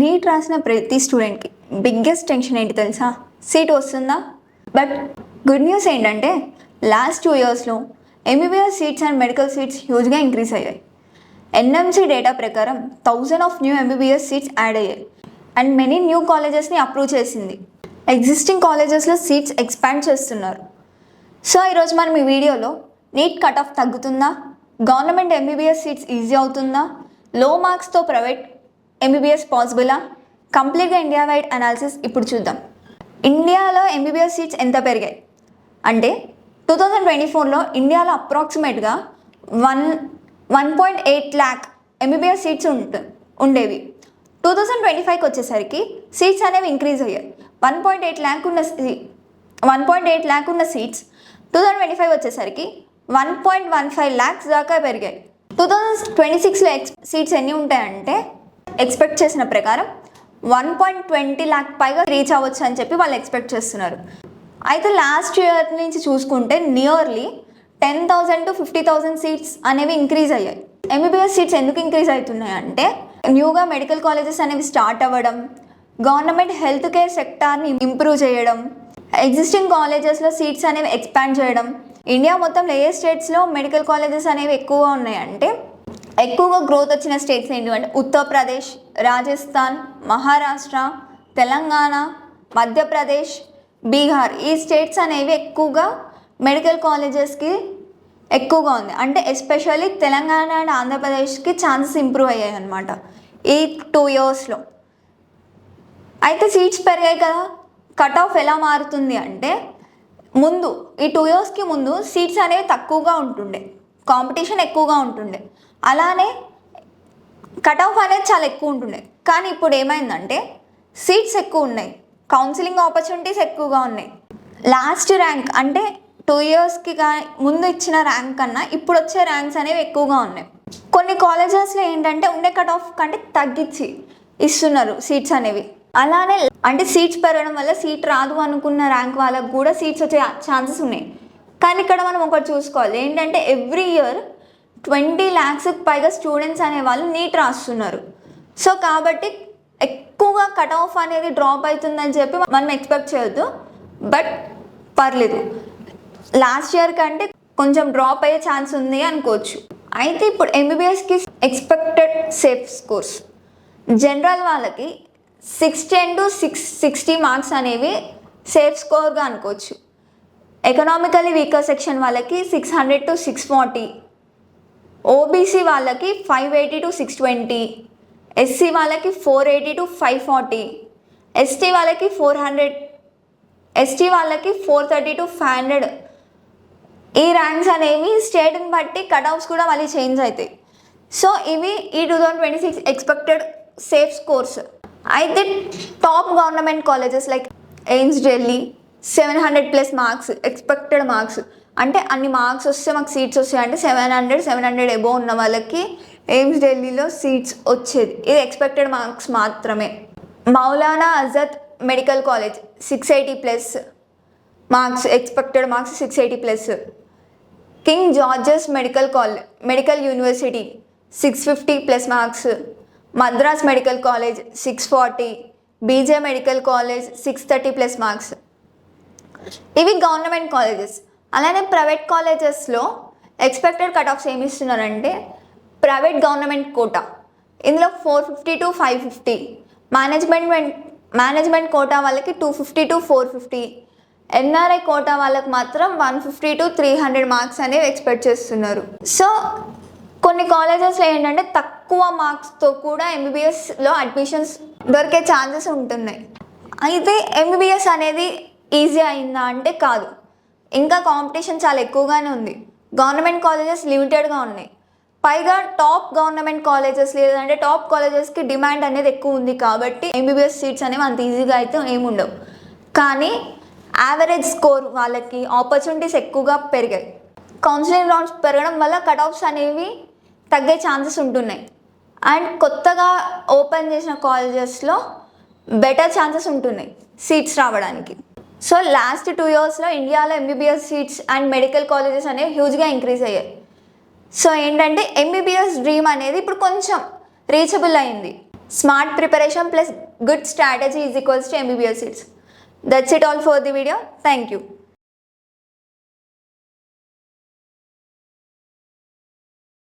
Neat రాసిన ప్రతి స్టూడెంట్కి బిగ్గెస్ట్ టెన్షన్ ఏంటి తెలుసా? సీట్ వస్తుందా? బట్ గుడ్ న్యూస్ ఏంటంటే లాస్ట్ 2 ఇయర్స్లో MBBS seats and medical seats హ్యూజ్గా ఇంక్రీజ్ అయ్యాయి. ఎన్ఎంసీ డేటా ప్రకారం 1000 of new MBBS seats add అయ్యాయి అండ్ మెనీ న్యూ కాలేజెస్ని అప్రూవ్ చేసింది. ఎగ్జిస్టింగ్ కాలేజెస్లో సీట్స్ ఎక్స్పాండ్ చేస్తున్నారు. సో ఈరోజు మనం ఈ వీడియోలో నీట్ కట్ ఆఫ్ తగ్గుతుందా, గవర్నమెంట్ ఎంబీబీఎస్ సీట్స్ ఈజీ అవుతుందా, లో మార్క్స్తో ప్రైవేట్ ఎంబీబీఎస్ పాసిబులా, కంప్లీట్గా ఇండియా వైడ్ అనాలిసిస్ ఇప్పుడు చూద్దాం. ఇండియాలో ఎంబీబీఎస్ సీట్స్ ఎంత పెరిగాయి అంటే 2024లో ఇండియాలో అప్రాక్సిమేట్గా 1.8 lakh ఎంబీబీఎస్ సీట్స్ ఉండేవి. 2025కి వచ్చేసరికి సీట్స్ అనేవి ఇంక్రీజ్ అయ్యాయి. 1.8 lakh ఉన్న సీట్స్ 2025 వచ్చేసరికి 1.15 lakhs దాకా పెరిగాయి. 2026లో సీట్స్ ఎన్ని ఉంటాయంటే ఎక్స్పెక్ట్ చేసిన ప్రకారం 1.20 lakh పైగా రీచ్ అవ్వచ్చు అని చెప్పి వాళ్ళు ఎక్స్పెక్ట్ చేస్తున్నారు. అయితే లాస్ట్ ఇయర్ నుంచి చూసుకుంటే నియర్లీ 10,000 to 50,000 సీట్స్ అనేవి ఇంక్రీజ్ అయ్యాయి. ఎంబీబీఎస్ సీట్స్ ఎందుకు ఇంక్రీజ్ అవుతున్నాయి అంటే న్యూగా మెడికల్ కాలేజెస్ అనేవి స్టార్ట్ అవ్వడం, గవర్నమెంట్ హెల్త్ కేర్ సెక్టార్ని ఇంప్రూవ్ చేయడం, ఎగ్జిస్టింగ్ కాలేజెస్లో సీట్స్ అనేవి ఎక్స్పాండ్ చేయడం. ఇండియా మొత్తంలో ఏ స్టేట్స్లో మెడికల్ కాలేజెస్ అనేవి ఎక్కువగా ఉన్నాయంటే ఎక్కువగా గ్రోత్ వచ్చిన స్టేట్స్ ఏంటంటే ఉత్తరప్రదేశ్, రాజస్థాన్, మహారాష్ట్ర, తెలంగాణ, మధ్యప్రదేశ్, బీహార్. ఈ స్టేట్స్ అనేవి ఎక్కువగా మెడికల్ కాలేజెస్కి ఎక్కువగా ఉంది. అంటే ఎస్పెషల్లీ తెలంగాణ అండ్ ఆంధ్రప్రదేశ్కి ఛాన్సెస్ ఇంప్రూవ్ అయ్యాయి అన్నమాట ఈ 2 ఇయర్స్లో. అయితే సీట్స్ పెరిగాయి కదా, కట్ ఆఫ్ ఎలా మారుతుంది అంటే ముందు ఈ 2 ఇయర్స్కి ముందు సీట్స్ అనేవి తక్కువగా ఉంటుండే, కాంపిటీషన్ ఎక్కువగా ఉంటుండే, అలానే కట్ ఆఫ్ అనేది చాలా ఎక్కువ ఉంటుండే. కానీ ఇప్పుడు ఏమైందంటే సీట్స్ ఎక్కువ ఉన్నాయి, కౌన్సిలింగ్ ఆపర్చునిటీస్ ఎక్కువగా ఉన్నాయి. లాస్ట్ ర్యాంక్ అంటే 2 ఇయర్స్కి ముందు ఇచ్చిన ర్యాంక్ కన్నా ఇప్పుడు వచ్చే ర్యాంక్స్ అనేవి ఎక్కువగా ఉన్నాయి. కొన్ని కాలేజెస్లో ఏంటంటే ఉండే కట్ ఆఫ్ కంటే తగ్గించి ఇస్తున్నారు సీట్స్ అనేవి. అలానే అంటే సీట్స్ పెరగడం వల్ల సీట్ రాదు అనుకున్న ర్యాంక్ వాళ్ళకు కూడా సీట్స్ వచ్చే ఛాన్సెస్ ఉన్నాయి. కానీ ఇక్కడ మనం ఒకటి చూసుకోవాలి ఏంటంటే ఎవ్రీ ఇయర్ 20 lakhs పైగా స్టూడెంట్స్ అనేవాళ్ళు నీట్ రాస్తున్నారు. సో కాబట్టి ఎక్కువగా కట్ ఆఫ్ అనేది డ్రాప్ అవుతుందని చెప్పి మనం ఎక్స్పెక్ట్ చేయొద్దు. బట్ పర్లేదు, లాస్ట్ ఇయర్ కంటే కొంచెం డ్రాప్ అయ్యే ఛాన్స్ ఉంది అనుకోవచ్చు. అయితే ఇప్పుడు ఎంబీబీఎస్కి ఎక్స్పెక్టెడ్ సేఫ్ స్కోర్స్ జనరల్ వాళ్ళకి 610 to 660 మార్క్స్ అనేవి సేఫ్ స్కోర్గా అనుకోవచ్చు. ఎకనామికలీ వీకర్ సెక్షన్ వాళ్ళకి 600 to 640, ఓబీసీ వాళ్ళకి 580 to 620, ఎస్సీ వాళ్ళకి 480 to 540, ఎస్టీ వాళ్ళకి 400, ఎస్టీ వాళ్ళకి 430 to 500. ఈ ర్యాంక్స్ అనేవి స్టేట్ని బట్టి కట్ ఆఫ్స్ కూడా మళ్ళీ చేంజ్ అవుతాయి. సో ఇవి ఈ 2026 ఎక్స్పెక్టెడ్ సేఫ్ స్కోర్స్. అయితే top government colleges like AIIMS Delhi 700+ marks expected marks, అంటే అన్ని మార్క్స్ వస్తే మాకు సీట్స్ వస్తాయి అంటే 700 అబోవ్ ఉన్న వాళ్ళకి ఎయిమ్స్ ఢిల్లీలో సీట్స్ వచ్చేది. ఇది ఎక్స్పెక్టెడ్ మార్క్స్ మాత్రమే. Maulana Azad medical college 680+ marks expected marks 680+. King George's medical university 650+ marks. Madras medical college 640, BJ medical college 630+ marks. ఇవి గవర్నమెంట్ కాలేజెస్. అలానే ప్రైవేట్ కాలేజెస్లో ఎక్స్పెక్టెడ్ కట్ ఆఫ్స్ ఏమి ఇస్తున్నారంటే ప్రైవేట్ గవర్నమెంట్ కోటా ఇందులో 450 to 550, మేనేజ్మెంట్ కోటా వాళ్ళకి 250 to 450, ఎన్ఆర్ఐ కోటా వాళ్ళకి మాత్రం 150 to 300 marks అనేవి ఎక్స్పెక్ట్ చేస్తున్నారు. సో కొన్ని కాలేజెస్లో ఏంటంటే తక్కువ మార్క్స్తో కూడా ఎంబీబీఎస్లో అడ్మిషన్స్ దొరికే ఛాన్సెస్ ఉంటున్నాయి. అయితే ఎంబీబీఎస్ అనేది ఈజీ అయిందా అంటే కాదు, ఇంకా కాంపిటీషన్ చాలా ఎక్కువగానే ఉంది. గవర్నమెంట్ కాలేజెస్ లిమిటెడ్గా ఉన్నాయి. పైగా టాప్ గవర్నమెంట్ కాలేజెస్ లేదంటే టాప్ కాలేజెస్కి డిమాండ్ అనేది ఎక్కువ ఉంది కాబట్టి ఎంబీబీఎస్ సీట్స్ అనేవి అంత ఈజీగా అయితే ఏముండవు. కానీ యావరేజ్ స్కోర్ వాళ్ళకి ఆపర్చునిటీస్ ఎక్కువగా పెరిగాయి. కౌన్సిలింగ్ రౌండ్స్ పెరగడం వల్ల కట్ ఆఫ్స్ అనేవి తగ్గే ఛాన్సెస్ ఉంటున్నాయి. అండ్ కొత్తగా ఓపెన్ చేసిన కాలేజెస్లో బెటర్ ఛాన్సెస్ ఉంటున్నాయి సీట్స్ రావడానికి. సో లాస్ట్ 2 ఇయర్స్లో ఇండియాలో MBBS seats and medical colleges అనేవి హ్యూజ్గా ఇంక్రీజ్ అయ్యాయి. సో ఏంటంటే ఎంబీబీఎస్ డ్రీమ్ అనేది ఇప్పుడు కొంచెం రీచబుల్ అయింది. Smart preparation plus good strategy is equals to MBBS seats. That's it all for the video. Thank you.